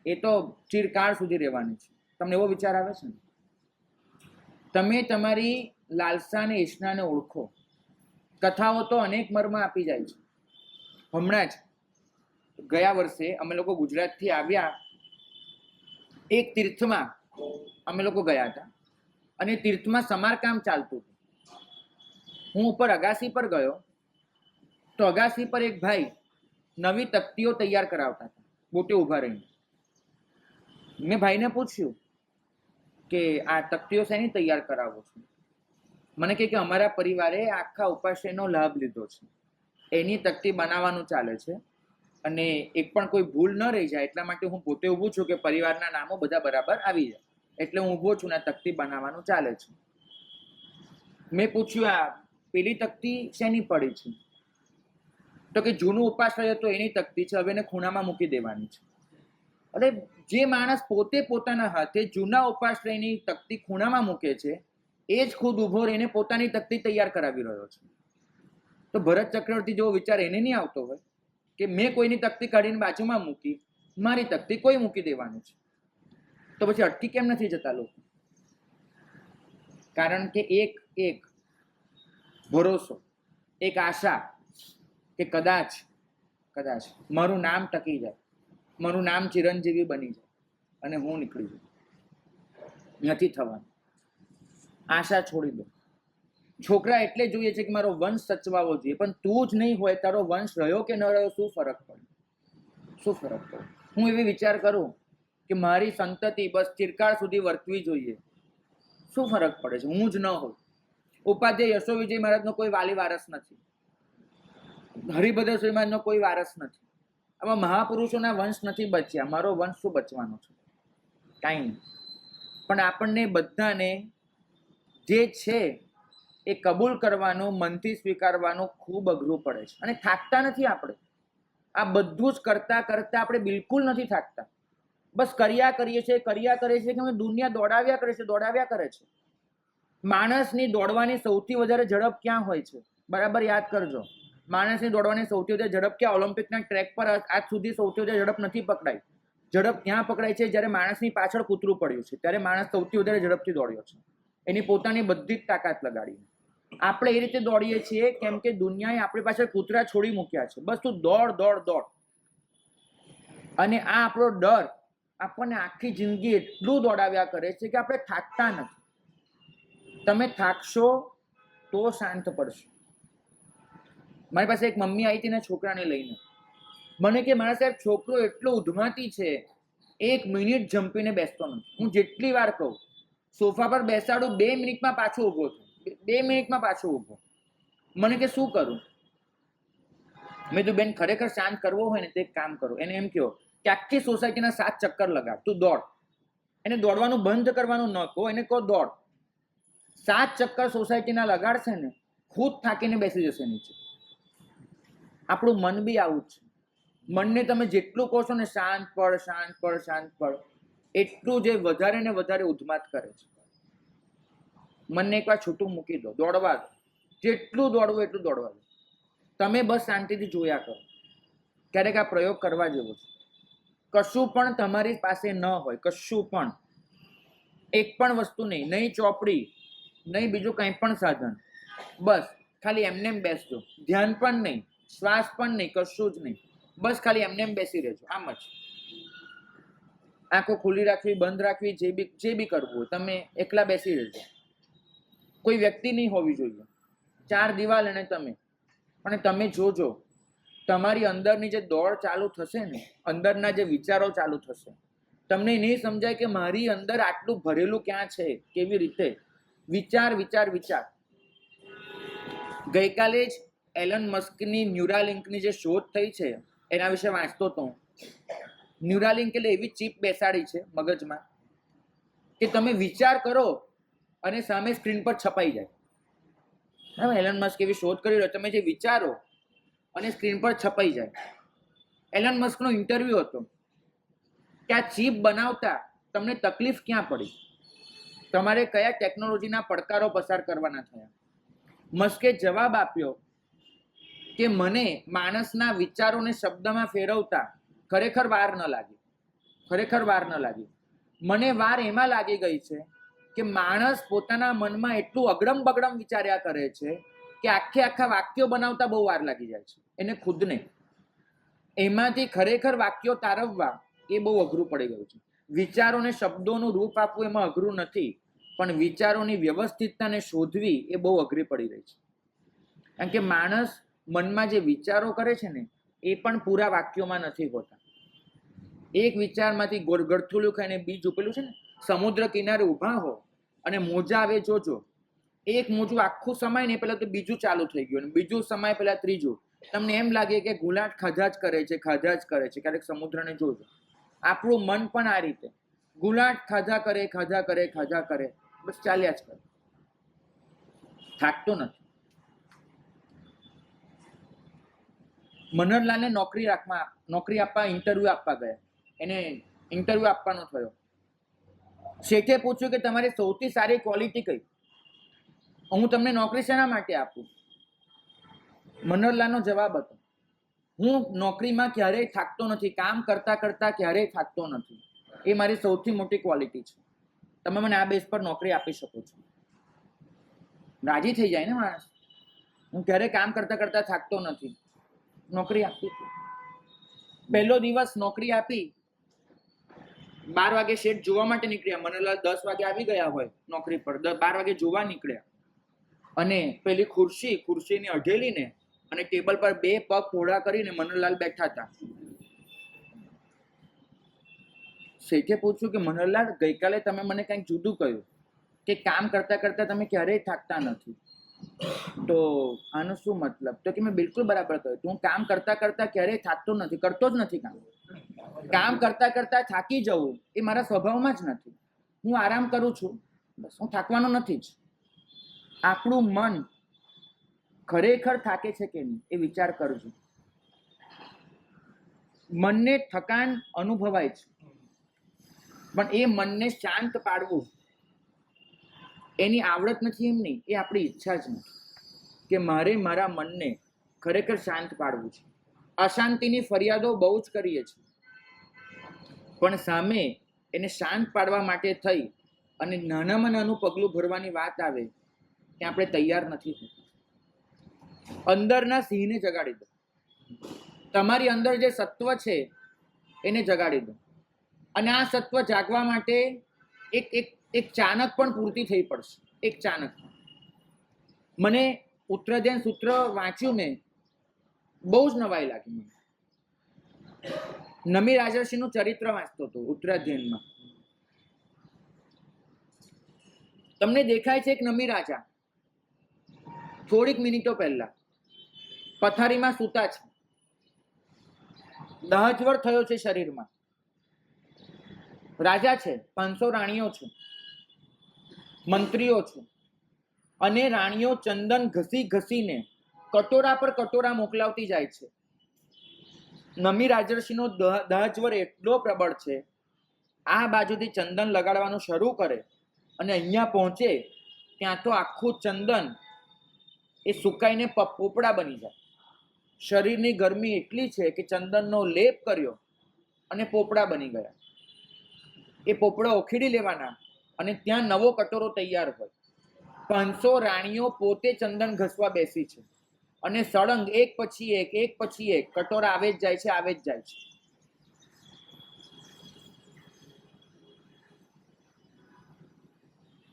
એ તો ચિરકાળ સુધી રહેવાની છે. તમને એવો વિચાર આવે છે ને? તમે તમારી લાલસા અને ઈચ્છાને ઓળખો. કથાઓ તો અનેક મર્મ આપી જાય છે. હમણાં જ ગયા વર્ષે અમે લોકો ગુજરાતથી આવ્યા, એક તીર્થમાં અમે લોકો ગયા હતા અને તીર્થમાં સમારકામ ચાલતું હતું. હું ઉપર અગાસી પર ગયો તો અગાસી પર એક ભાઈ નવી તકતીઓ તૈયાર કરાવતા હતા, બોટે ઊભા રહીને. મેં ભાઈને પૂછ્યું કે આ તકતીઓ શેની તૈયાર કરાવો છો? મને કહે કે અમારા પરિવારે આખા ઉપાશ્રયનો લાભ લીધો છે, એની તકતી બનાવવાનું ચાલે છે અને એક પણ કોઈ ભૂલ ન રહી જાય એટલા માટે હું પોતે ઊભું છું કે પરિવારના નામો બધા બરાબર આવી જાય, એટલે હું ઊભો છું ને આ તકતી બનાવવાનું ચાલે છે. મેં પૂછ્યું આ પેલી તકતી શેની પડી છે? તો કે જૂનું ઉપાશ્રય હતો એની તકતી છે, હવે એને ખૂણામાં મૂકી દેવાની છે. અરે જે માણસ પોતે પોતાના હાથે જૂના ઉપાશ્રયની તકતી ખૂણામાં મૂકે છે એ જ ખુદ ઊભો રહીને પોતાની તકતી તૈયાર કરાવી રહ્યો છે. તો ભરત ચક્રવર્તી જેવો વિચાર એને નહીં આવતો હોય કે મેં કોઈની તકતી કાઢીને બાજુમાં મૂકી, મારી તકતી કોઈ મૂકી દેવાની છે. તો પછી અટકી કેમ નથી જતા લોકો? કારણ કે એક ભરોસો, એક આશા કે કદાચ મારું નામ ટકી જાય, મારું નામ ચિરંજીવી બની જાય અને હું નીકળી જાઉં. નથી થવાનું. આશા છોડી દો. છોકરા એટલે જોઈએ છે કે મારો વંશ સચવાવો જોઈએ, પણ તું જ નહીં હોય, તારો વંશ રહ્યો કે ન રહ્યો, શું ફરક પડે? શું ફરક પડે? હું એવી વિચાર કરું કે મારી સંતતિ બસ ચિરકાળ સુધી વર્તવી જોઈએ, શું ફરક પડે છે? હું જ ન હોઉં. ઉપાધ્યાય યશો વિજય મહારાજનો કોઈ વાલી વારસ નથી, હરિભદ્ર સ્વામી મહારાજનો કોઈ વારસ નથી, આમાં મહાપુરુષોના વંશ નથી બચ્યા. મારો વંશ શું બચવાનો છે? કાંઈ નહીં. પણ આપણને બધાને જે છે એ કબૂલ કરવાનું, મનથી સ્વીકારવાનું ખૂબ અઘરું પડે છે અને થાકતા નથી આપણે. આ બધું જ કરતા કરતા આપણે બિલકુલ નથી થાકતા. બસ કર્યા કરીએ છીએ કે દુનિયા દોડાવ્યા કરે છે. માણસની દોડવાની સૌથી વધારે ઝડપ ક્યાં હોય છે? બરાબર યાદ કરજો. માણસની દોડવાની સૌથી વધારે ઝડપ ક્યાં? ઓલિમ્પિકના ટ્રેક પર આજ સુધી સૌથી વધારે ઝડપ નથી પકડાઈ. ઝડપ ત્યાં પકડાય છે જ્યારે માણસની પાછળ કૂતરું પડ્યું છે, ત્યારે માણસ સૌથી વધારે ઝડપથી દોડ્યો છે, એની પોતાની બધી જ તાકાત લગાડીને. આપણે એ રીતે દોડીએ છીએ કેમ કે દુનિયાએ આપણી પાસે કૂતરા છોડી મૂક્યા છે. બસ તું દોડ. અને આ આપણો ડર આપણને આખી જિંદગી એટલું દોડાવ્યા કરે છે કે આપણે થાકતા નથી. તમે થાકશો તો શાંત પડશો. મારી પાસે એક મમ્મી આવી હતી ને છોકરાને લઈને, મને કે મારા સાહેબ છોકરો એટલો ઉધમાતી છે, 1 મિનિટ જંપીને બેસતો નથી. હું જેટલી વાર કહું સોફા પર બેસાડું, 2 મિનિટમાં પાછો ઊભો થાય, 2 મિનિટમાં પાછો ઊભો. મને કે શું કરું? મેં તો બેન ખરેખર શાંત કરવો હોય ને તો એક કામ કરો, એને એમ કહો કે આખી સોસાયટીના 7 ચક્કર લગાડ, તું દોડ. એને દોડવાનું બંધ કરવાનું ન કહો, એને કહો દોડ. 7 ચક્કર સોસાયટીના લગાડશે ને ખુદ થાકીને બેસી જશે નીચે. આપણું મન બી આવું જ છે. મનને તમે જેટલું કહો છો ને શાંત પડ, એટલું જે વધારે ને વધારે ઉધમાત કરે છે. મનને એકવાર છૂટું મૂકી દો, દોડવા દો. જેટલું દોડવું એટલું દોડવા દો. તમે બસ શાંતિથી જોયા કરો. ક્યારેક આ પ્રયોગ કરવા જેવો છે. કશું પણ તમારી પાસે ન હોય, કશું પણ, એક પણ વસ્તુ નહીં, નહીં ચોપડી, નહીં બીજું કંઈ પણ સાધન, બસ ખાલી એમને એમ બેસજો. ધ્યાન પણ નહીં, શ્વાસ પણ નહીં, કશું જ નહીં. બસ ખાલી એમને એમ બેસી રહેજો, આમ જ. આંખો ખુલ્લી રાખવી, બંધ રાખવી, જે બી કરવું હોય તમે એકલા બેસી રહેજો. કોઈ વ્યક્તિ નહીં હોવી જોઈએ, 4 દિવાલ અને તમે. અને તમે જોજો તમારી અંદરની જે દોડ ચાલુ થશે ને, અંદરના જે વિચારો ચાલુ થશે, તમને નહીં સમજાય કે મારી અંદર આટલું ભરેલું ક્યાં છે, કેવી રીતે. વિચાર. ગઈકાલે જ એલન મસ્કની ન્યુરાલિંકની જે શોધ થઈ છે એના વિશે વાંચતો હતો. ન્યુરાલિંક એટલે એવી ચીપ બેસાડી છે મગજમાં કે તમે વિચાર કરો અને સામે સ્ક્રીન પર છપાઈ જાય. એલન મસ્ક એવી શોધ કરી રહ્યો, તમે જે વિચારો અને સ્ક્રીન પર છપાઈ જાય. એલન મસ્કનો ઇન્ટરવ્યુ હતો, કે આ ચીપ બનાવતા તમને તકલીફ ક્યાં પડી, તમારે કયા ટેકનોલોજીના પડકારો પસાર કરવાના થયા? મસ્કે જવાબ આપ્યો કે મને માણસના વિચારોને શબ્દમાં ફેરવતા ખરેખર વાર ન લાગી, ખરેખર વાર ન લાગી. મને વાર એમાં લાગી ગઈ છે કે માણસ પોતાના મનમાં એટલું અગડમ બગડમ વિચાર્યા કરે છે કે આખા વાક્યો બનાવતા બહુ વાર લાગી જાય છે એને ખુદને. એમાંથી ખરેખર વાક્યો તારવવા એ બહુ અઘરું પડી ગયું છે. વિચારોને શબ્દોનું રૂપ આપવું એમાં અઘરું નથી, પણ વિચારોની વ્યવસ્થિતતાને શોધવી એ બહુ અઘરી પડી રહી છે. કારણ કે માણસ મનમાં જે વિચારો કરે છે ને એ પણ પૂરા વાક્યોમાં નથી હોતા. એક વિચારમાંથી ગળથુલું ખાઈને બીજું, પેલું છે ને સમુદ્ર કિનારે ઊભા હો અને મોજા આવે જોજો, એક મોજું આખું સમાય ને પેલા તો બીજું ચાલુ થઈ ગયું, બીજું સમાય પેલા ત્રીજું. તમને એમ લાગે કે ગુલાટ ખાધા જ કરે છે, ખાધા જ કરે છે. ક્યારેક સમુદ્રને જોજો. આપણું મન પણ આ રીતે ગુલાટ ખાધા કરે, ખાધા કરે, ખાધા કરે, બસ ચાલ્યા જ કરે, થાકતો નથી. મનોહરલાલને નોકરી આપવા ઇન્ટરવ્યુ આપવા ગયા. એને ઇન્ટરવ્યુ આપવાનો થયો. શેઠે પૂછ્યું કે તમારી સૌથી સારી ક્વોલિટી કઈ, હું તમને નોકરી શેના માટે આપું? મનોહરલાલનો જવાબ હતો, હું નોકરીમાં ક્યારેય થાકતો નથી, કામ કરતા કરતા ક્યારેય થાકતો નથી, એ મારી સૌથી મોટી ક્વોલિટી છે. તમે મને આ બેઝ પર નોકરી આપી શકો છો. રાજી થઈ જાય ને માણસ. હું ક્યારેય કામ કરતા કરતા થાકતો નથી, નોકરી આપી. પહેલો દિવસ નોકરી આપી, 12 વાગે શેઠ જોવા માટે નીકળ્યા. મનોહરલાલ 10 વાગે આવી ગયા હોય નોકરી પર, 12 વાગે જોવા નીકળ્યા. અને પેલી ખુરશીની અઢેલીને અને ટેબલ પર 2 પગ પહોળા કરીને મનોહરલાલ બેઠા હતા. શેઠે પૂછ્યું કે મનોહરલાલ, ગઈકાલે તમે મને કંઈક જુદું કહ્યું કે કામ કરતા કરતા તમે ક્યારેય થાકતા નથી, તો આનો શું મતલબ? તો કે મેં બિલકુલ બરાબર કહ્યું, હું કામ કરતા કરતા ક્યારેય થાકતો નથી, કરતો જ નથી કામ. કામ કરતા કરતા થાકી જવું એ મારા સ્વભાવમાં જ નથી. હું આરામ કરું છું, બસ, હું થાકવાનો નથી જ. આપણું મન ખરેખર થાકે છે કે નહીં એ વિચાર કરજો. મનને થકાન અનુભવાય છે, પણ એ મનને શાંત પાડવું એની આવડત નથી એમ નહીં, એ આપણી ઈચ્છા જ નથી કે મારે મારા મનને ખરેખર શાંત પાડવું છે. અશાંતિની ફરિયાદો બહુ જ કરીએ છીએ, પણ સામે એને શાંત પાડવા માટે થઈ અને નાનામાં નાનું પગલું ભરવાની વાત આવે કે આપણે તૈયાર નથી થતા. અંદરના સિંહને જગાડી દો. તમારી અંદર જે સત્વ છે એને જગાડી દો. અને આ સત્વ જાગવા માટે એક ચાણક પણ પૂરતી થઈ પડશે. એક ચાણક. મને ઉત્તરાધ્યાન સૂત્ર વાંચ્યું મેં, બહુ જ નવાઈ લાગી મને. નમી રાજર્ષિનું ચરિત્ર વાંચતો હતો ઉત્તરાધ્યાનમાં. તમને દેખાય છે એક નમી રાજા થોડીક મિનિટો પહેલા પથારીમાં સૂતા છે, દહજવર થયો છે શરીરમાં. રાજા છે, 500 રાણીઓ છે, મંત્રીઓ છે, અને રાણીઓ ચંદન ઘસી ઘસીને કટોરા પર કટોરા મોકલાવતી જાય છે. નમી રાજર્ષિનો દહજવર એટલો પ્રબળ છે, આ બાજુથી ચંદન લગાડવાનું શરૂ કરે અને અહીંયા પહોંચે ત્યાં તો આખું ચંદન એ સુકાઈને પોપડા બની જાય. શરીરની ગરમી એટલી છે કે ચંદનનો લેપ કર્યો અને પોપડા બની ગયા. એ પોપડા ઉખેડી લેવાના અને ત્યાં નવો કટોરો તૈયાર હોય. 500 રાણીઓ પોતે ચંદન ઘસવા બેસી છે અને સળંગ એક પછી એક કટોરા આવે જ જાય છે, આવે જ જાય છે.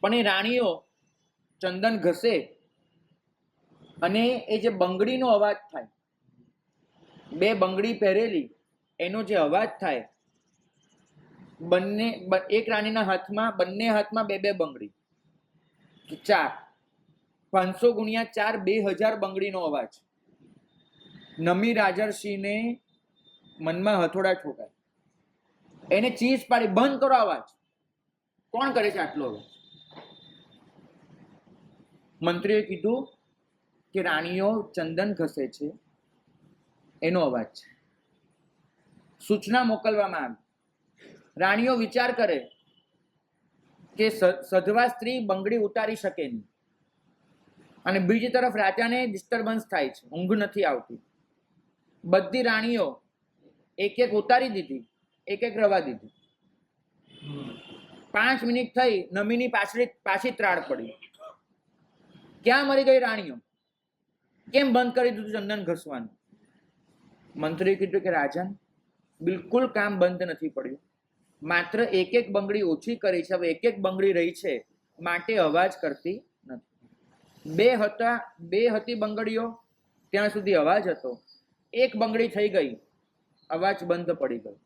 પણ એ રાણીઓ ચંદન ઘસે અને એ જે બંગડીનો અવાજ થાય, 2 બંગડી પહેરેલી, એનો જે અવાજ થાય, એક રાણીના હાથમાં, બંને હાથમાં 2 બંગડી, 4, 500 ગુણ્યા 4, 2000 બંગડીનો અવાજ. નમી રાજર્ષિને મનમાં હથોડા ઠોકાય. એને ચીસ પાડી, બંધ કરો અવાજ. કોણ કરે છે આટલો અવાજ? મંત્રીએ કીધું કે રાણીઓ ચંદન ઘસે છે, એનો અવાજ છે. સૂચના મોકલવામાં આવી રાણીઓ વિચાર કરે કે સધવા સ્ત્રી બંગડી ઉતારી શકે નહીં, અને બીજી તરફ રાજાને ડિસ્ટર્બન્સ થાય છે, ઊંઘ નથી આવતી. બધી રાણીઓ એક એક ઉતારી દીધી, એક એક રવા દીધી. 5 મિનિટ થઈ, નમીની પાછી ત્રાળ પડી. ક્યાં મરી ગઈ રાણીઓ? કેમ બંધ કરી દીધું ચંદન ઘસવાનું? મંત્રીએ કીધું કે રાજન, બિલકુલ કામ બંધ નથી પડ્યું, માત્ર એક એક બંગડી ઓછી કરી છે. હવે એક એક બંગડી રહી છે માટે અવાજ કરતી નથી. બે હતી બંગડીઓ, ત્યાં સુધી અવાજ હતો. એક બંગડી થઈ ગઈ, અવાજ બંધ પડી ગયો,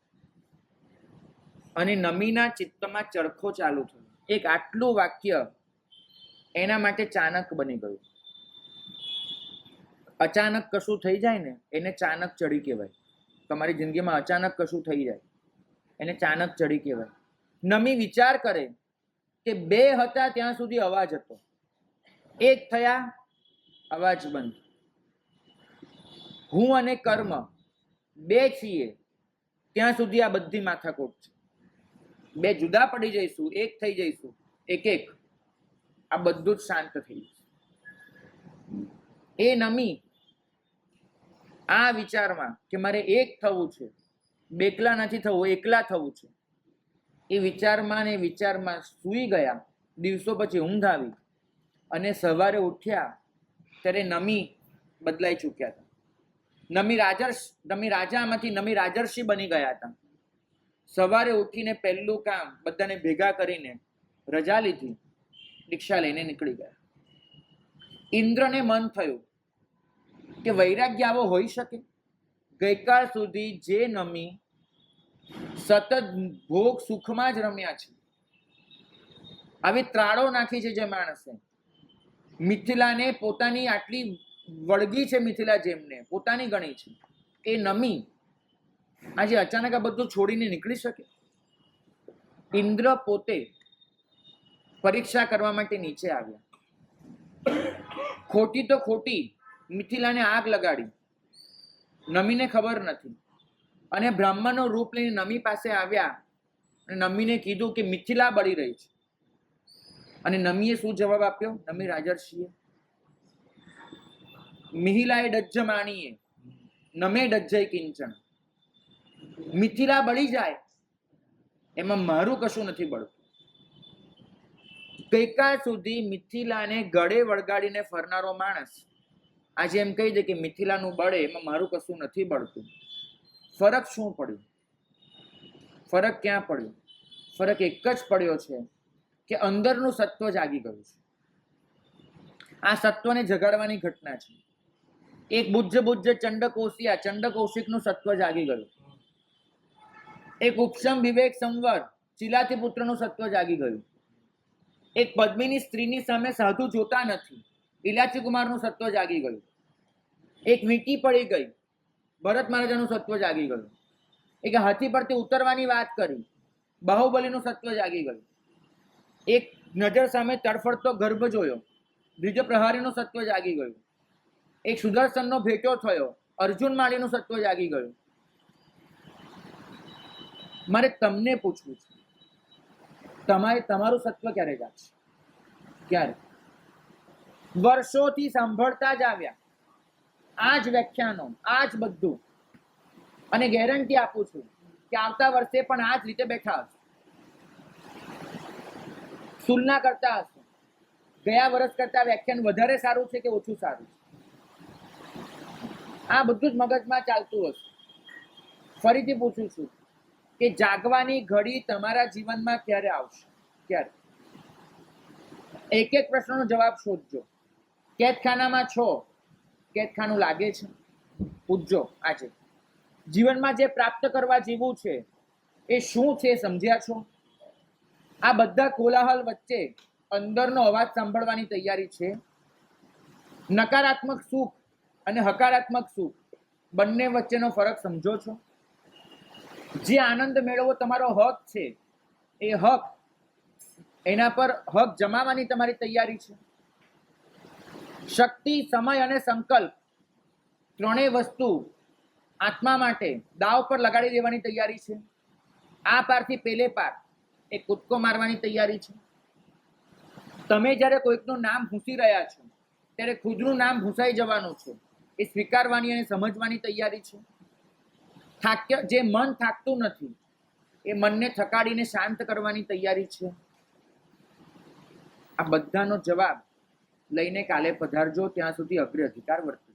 અને નમીના ચિત્તમાં ચરખો ચાલુ થયો. એક આટલું વાક્ય એના માટે ચાણક બની ગયું. અચાનક કશું થઈ જાય ને એને ચાણક ચડી કહેવાય. તમારી જિંદગીમાં અચાનક કશું થઈ જાય એને ચાણક ચડી કહેવાય. નમી વિચાર કરે કે 2 હતા ત્યાં સુધી અવાજ હતો, 1 થયા અવાજ બંધ. હું અને કર્મ 2 છીએ ત્યાં સુધી આ બધી માથાકૂટ છે. 2 જુદા પડી જઈશું, 1 થઈ જઈશું, એક આ બધું જ શાંત થઈ જશે. એ નમી આ વિચારમાં કે મારે એક થવું છે, બેકલા નથી થવું, એકલા થવું છે, એ વિચારમાં ને વિચારમાં સૂઈ ગયા. દિવસો પછી ઊંઘ આવી, અને સવારે ઉઠ્યા ત્યારે નમી બદલાઈ ચૂક્યા હતા. નમી રાજામાંથી નમી રાજર્ષિ બની ગયા હતા. સવારે ઉઠીને પહેલું કામ બધાને ભેગા કરીને રજા લીધી, દીક્ષા લઈને નીકળી ગયા. ઇન્દ્રને મન થયું કે વૈરાગ્ય આવો હોઈ શકે? ગઈકાલ સુધી જે નમી સતત ભોગ સુખમાં જ રમ્યા છે, આવી ત્રાળો નાખી છે જે માણસે, મિથિલાને પોતાની આટલી વળગી છે, મિથિલા જેમને પોતાની ગણી છે, એ નમી આજે અચાનક આ બધું છોડીને નીકળી શકે? ઇન્દ્ર પોતે પરીક્ષા કરવા માટે નીચે આવ્યા. ખોટી તો ખોટી મિથિલાને આગ લગાડી, નમીને ખબર નથી. અને બ્રાહ્મણનો રૂપ લઈને નમી પાસે આવ્યા અને નમીને કીધું કે મિથિલા બળી રહી છે. અને નમીએ શું જવાબ આપ્યો? નમી રાજર્ષિએ, મિહિલાએ ડજ્જમાણીએ નમે ડજ્જય કિંચન. મિથિલા બળી જાય એમાં મારું કશું નથી બળતું. ગઈકાલ સુધી મિથિલાને ગળે વળગાડીને ફરનારો માણસ આજે એમ કહી દે કે મિથિલાનું બળે એમાં મારું કશું નથી બળતું. ફરક શું પડ્યો? ફરક ક્યાં પડ્યો? ફરક એક જ પડ્યો છે કે અંદરનું સત્વ જાગી ગયું છે. આ સત્વને જગાડવાની ઘટના છે. એક બુજ્જ ચંડકોશિયા, ચંડકૌશિકનું સત્વ જાગી ગયું. એક ઉપશમ વિવેક સંવર, ચિલાતી પુત્રનું સત્વ જાગી ગયું. એક પદ્મિની સ્ત્રીની સામે સાધુ જોતા નથી, ઇલાચી કુમારનું સત્વ જાગી ગયું. એક વીંટી પડી ગઈ, ભરત મહારાજાનું સત્વ જાગી ગયું. એક હાથી પરથી ઉતરવાની વાત કરી, બાહુબલીનું સત્વ જાગી ગયું. એક નજર સામે તડફડતો ગર્ભ જોયો, દ્વિજ પ્રહારીનું સત્વ જાગી ગયું. એક સુદર્શનનો ભેટો થયો, અર્જુન માળીનું સત્વ જાગી ગયું. મારે તમને પૂછવું છે, તમારું સત્વ ક્યારે જાગશે? ક્યારે? વર્ષોથી સાંભળતા જ આવ્યા આ જ વ્યાખ્યાનો, આ જ બધું, અને ગેરંટી આપું છું કે આવતા વર્ષે પણ આ જ રીતે બેઠા હશો, તુલના કરતા હશો. ગયા વર્ષ કરતા વ્યાખ્યાન વધારે સારું છે કે ઓછું સારું છે, આ બધું જ મગજમાં ચાલતું હશે. ફરીથી પૂછું છું કે જાગવાની ઘડી તમારા જીવનમાં ક્યારે આવશે? ક્યારે? એક એક પ્રશ્નનો જવાબ શોધજો. કેદખાનામાં છો, કેદખાનું લાગે છે? પૂછજો. આજે જીવનમાં જે પ્રાપ્ત કરવા જેવું છે એ શું છે? સમજ્યા છો? આ બધા કોલાહલ વચ્ચે અંદરનો અવાજ સાંભળવાની તૈયારી છે? નકારાત્મક સુખ અને હકારાત્મક સુખ બંને વચ્ચેનો ફરક સમજો છો? જે આનંદ મેળવવો તમારો હક છે, એ હક, એના પર હક જમાવવાની તમારી તૈયારી છે? શક્તિ, સમય અને સંકલ્પ ત્રણેય વસ્તુ આત્મા માટે દાવ પર લગાડી દેવાની તૈયારી છે? આ પારથી પેલે પાર એ કૂદકો મારવાની તૈયારી છે. તમે જ્યારે કોઈકનું નામ ભૂંસી રહ્યા છો ત્યારે ખુદનું નામ ભૂંસાઈ જવાનું છે. એ સ્વીકારવાની અને સમજવાની તૈયારી છે. જે મન થાકતું નથી એ મનને થકાડીને શાંત કરવાની તૈયારી છે. આ બધાનો જવાબ લઈને કાલે પધારજો. ત્યાં સુધી અગ્ર અધિકાર વર્તે.